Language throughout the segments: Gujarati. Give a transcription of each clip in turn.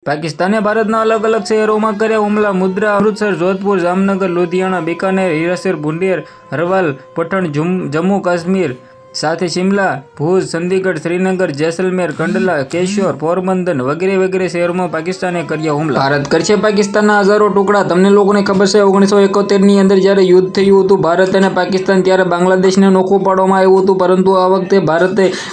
પાકિસ્તાને ભારતના અલગ અલગ શહેરોમાં કર્યા હુમલા. મુદ્રા, અમૃતસર, જોધપુર, જામનગર, લુધિયાણા, બિકાનેર, હિરાસર, બુંડિયર, હરવાલ, પઠણ, જમ્મુ કાશ્મીર સાથે શિમલા, ભુજ, ચંદીગઢ, શ્રીનગર, જેસલમેર, કંડલા, કેશોર, પોરબંદર વગેરે વગેરે શહેરોમાં પાકિસ્તાને કર્યા હુમલા. ભારત કરશે પાકિસ્તાનના હજારો ટુકડા. તમને લોકોને ખબર છે 1971ની અંદર જ્યારે યુદ્ધ થયું હતું ભારત અને પાકિસ્તાન, ત્યારે બાંગ્લાદેશને નોખું પાડવામાં આવ્યું હતું, પરંતુ આ વખતે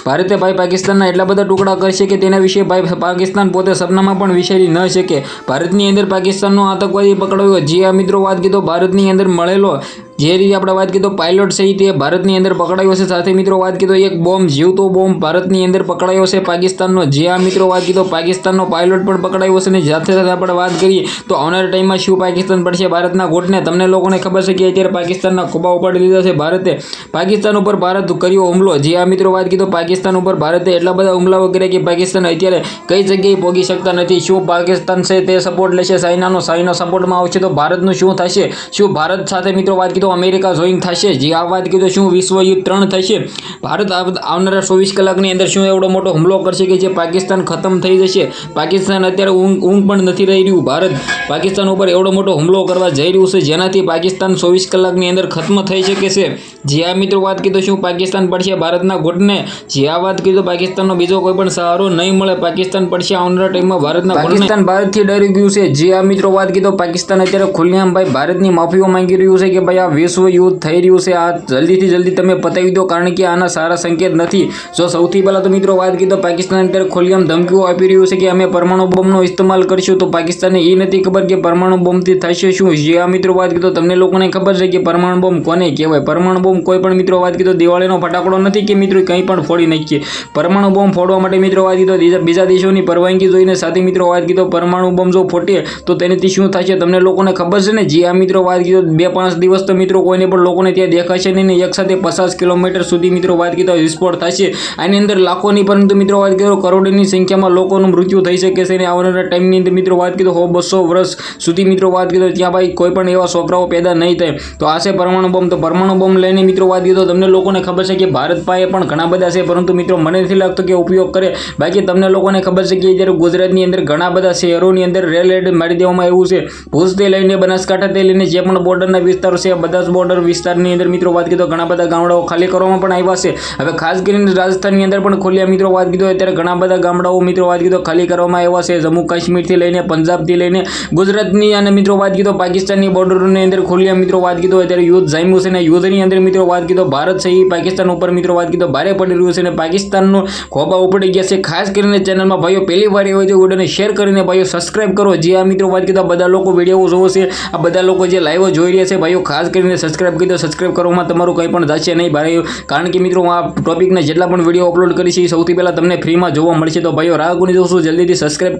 ભારતે ભાઈ પાકિસ્તાનના એટલા બધા ટુકડા કરશે કે તેના વિશે ભાઈ પાકિસ્તાન પોતે સપનામાં પણ વિચારી ન શકે. ભારતની અંદર પાકિસ્તાનનો આતંકવાદી પકડાયો. જે આ મિત્રો વાત કીધો ભારતની અંદર મળેલો, જે રીતે આપણે વાત કીધો પાયલોટ છે તે ભારતની અંદર પકડાયો છે. સાથે મિત્રો વાત કીધો એક બોમ્બ, જીવતો બોમ્બ ભારતની અંદર પકડાયો છે પાકિસ્તાનનો. જે આ મિત્રો વાત કીધો પાકિસ્તાનનો પાયલોટ પણ પકડાયો છે. અને સાથે સાથે આપણે વાત કરીએ તો આવનારા ટાઈમમાં શું પાકિસ્તાન પડશે ભારતના ગોઠને. તમને લોકોને ખબર છે કે અત્યારે પાકિસ્તાનના ખોબા ઉપાડી લીધા છે ભારતે. પાકિસ્તાન ઉપર ભારત કર્યો હુમલો. જે આ મિત્રો વાત કીધો પાકિસ્તાન ઉપર ભારતે એટલા બધા હુમલાઓ કર્યા કે પાકિસ્તાન અત્યારે કઈ જગ્યાએ પહોંચી શકતા નથી. શું પાકિસ્તાન છે તે સપોર્ટ લેશે સાયનાનો સપોર્ટમાં આવશે તો ભારતનું શું થશે? શું ભારત સાથે મિત્રો વાત કીધો અમેરિકા જોઈન થશે? જે આ વાત કીધો શું વિશ્વ યુદ્ધ 3 થશે? ભારત આવનારા 24 કલાકની અંદર શું એવડો મોટો હુમલો કરશે કે જે પાકિસ્તાન ખતમ થઈ જશે? પાકિસ્તાન અત્યારે ઊંઘ પણ નથી રહી રહ્યું. ભારત પાકિસ્તાન ઉપર એવડો મોટો હુમલો કરવા જઈ રહ્યું છે જેનાથી પાકિસ્તાન 24 કલાકની અંદર ખત્મ થઈ શકે છે. જે આ મિત્રો વાત કીધો શું પાકિસ્તાન પડશે ભારતના ગોઠને? જે આ વાત કીધો પાકિસ્તાનનો બીજો કોઈ પણ સહારો નહીં મળે. પાકિસ્તાન પડશે આવનારા ટાઈમમાં ભારતના પાકિસ્તાન ભારતથી ડરી ગયું છે. જે આ મિત્રો વાત કીધો પાકિસ્તાન અત્યારે ખુલ્લેઆમ ભાઈ ભારતની માફીઓ માંગી રહ્યું છે કે ભાઈ આ વિશ્વ યુદ્ધ થઈ રહ્યું છે, આ જલ્દીથી જલ્દી તમે પતાવી દો, કારણ કે આના સારા સંકેત નથી. જો સૌથી પહેલા તો મિત્રો વાત કીધો પાકિસ્તાન અત્યારે ખુલ્લેઆમ ધમકીઓ આપી રહ્યું છે કે અમે પરમાણુ બોમ્બનો ઇસ્તેમાલ કરીશું. તો પાકિસ્તાનને એ નથી ખબર કે પરમાણુ બોમ્બથી થશે શું. જે આ મિત્રો વાત કીધો તમને લોકોને ખબર છે કે પરમાણુ બોમ્બ કોને કહેવાય? પરમાણુ બોમ્બ કોઈ પણ મિત્રો વાત કીધો દિવાળીનો ફટાકડો નથી કે મિત્રો કંઈ પણ ફોડી નાખીએ. પરમાણુ બોમ્બ ફોડવા માટે મિત્રો વાત કીધો બીજા દેશોની પરવાનગી જોઈને સાથે મિત્રો વાત કીધો પરમાણુ બોમ્બ જો ફોટે તો તેનાથી શું થશે તમને લોકોને ખબર છે ને. જે આ મિત્રો વાત કીધો 2-5 દિવસ તો મિત્રો કોઈને પણ લોકોને ત્યાં દેખાશે નહીં ને એક સાથે 50 કિલોમીટર સુધી મિત્રો વાત કીધો વિસ્ફોટ થશે. આની અંદર લાખોની પરંતુ મિત્રો વાત કીધો કરોડોની સંખ્યામાં લોકોનું મૃત્યુ થઈ શકે છે. અને આવનારા ટાઈમની અંદર મિત્રો વાત કીધો 100-200 વર્ષ સુધી મિત્રો વાત કીધો ત્યાં ભાઈ કોઈ પણ એવા છોકરાઓ પેદા નહીં થાય. તો આ છે પરમાણુ બોમ્બ. તો પરમાણુ બોમ્બ લઈને મિત્રો વાત કીધો તમને લોકોને ખબર છે કે ભારત પાસે પણ ઘણા બધા છે, પરંતુ મિત્રો મને નથી લાગતો કે ઉપયોગ કરે. બાકી તમને લોકોને ખબર છે કે અત્યારે ગુજરાતની અંદર ઘણા બધા શહેરોની અંદર રેડ એલર્ટ મારી દેવામાં આવ્યું છે. ભુજથી લઈને બનાસકાંઠાથી લઈને જે પણ બોર્ડરના વિસ્તારો છે બધા જ બોર્ડર વિસ્તારની અંદર મિત્રો વાત કીધો ઘણા બધા ગામડાઓ ખાલી કરવામાં પણ આવ્યા છે. હવે ખાસ કરીને રાજસ્થાનની અંદર પણ ખોલ્યા મિત્રો વાત કીધો અત્યારે ઘણા બધા ગામડાઓ મિત્રો વાત કીધો ખાલી કરવામાં આવ્યા છે. જમ્મુ કાશ્મીરથી લઈને પંજાબથી લઈને ગુજરાતની અને મિત્રો વાત કીધો પાકિસ્તાનની બોર્ડરોની અંદર ખોલ્યા મિત્રો વાત કીધો અત્યારે યુદ્ધ જામ્યું છે. અને યુદ્ધની અંદર મિત્રો વાત કીધો ભારત છે એ પાકિસ્તાન ઉપર મિત્રો વાત કીધો ભારે પડી રહ્યું છે અને પાકિસ્તાનનો ખોબા ઉપડી ગયા છે. ખાસ કરીને ચેનલમાં ભાઈઓ પહેલી વાર હોય તો વિડીયોને શેર કરીને ભાઈઓ સબસ્ક્રાઇબ કરો. જે આ મિત્રો વાત કીધો બધા લોકો વિડીયો જોવો છે, આ બધા લોકો જે લાઈવ જોઈ રહ્યા છે ભાઈઓ ખાસ કરીને સબસ્ક્રાઇબ કરી દો. સબસ્ક્રાઇબ કરવામાં તમારું કંઈ પણ જશે નહીં ભાઈઓ, કારણ કે મિત્રો આ ટોપિકના જેટલા પણ વિડીયો અપલોડ કરી છે એ સૌથી પહેલાં તમને ફ્રીમાં જોવા મળશે. તો ભાઈઓ રાહ જોશું જલ્દીથી સબસ્ક્રાઇબ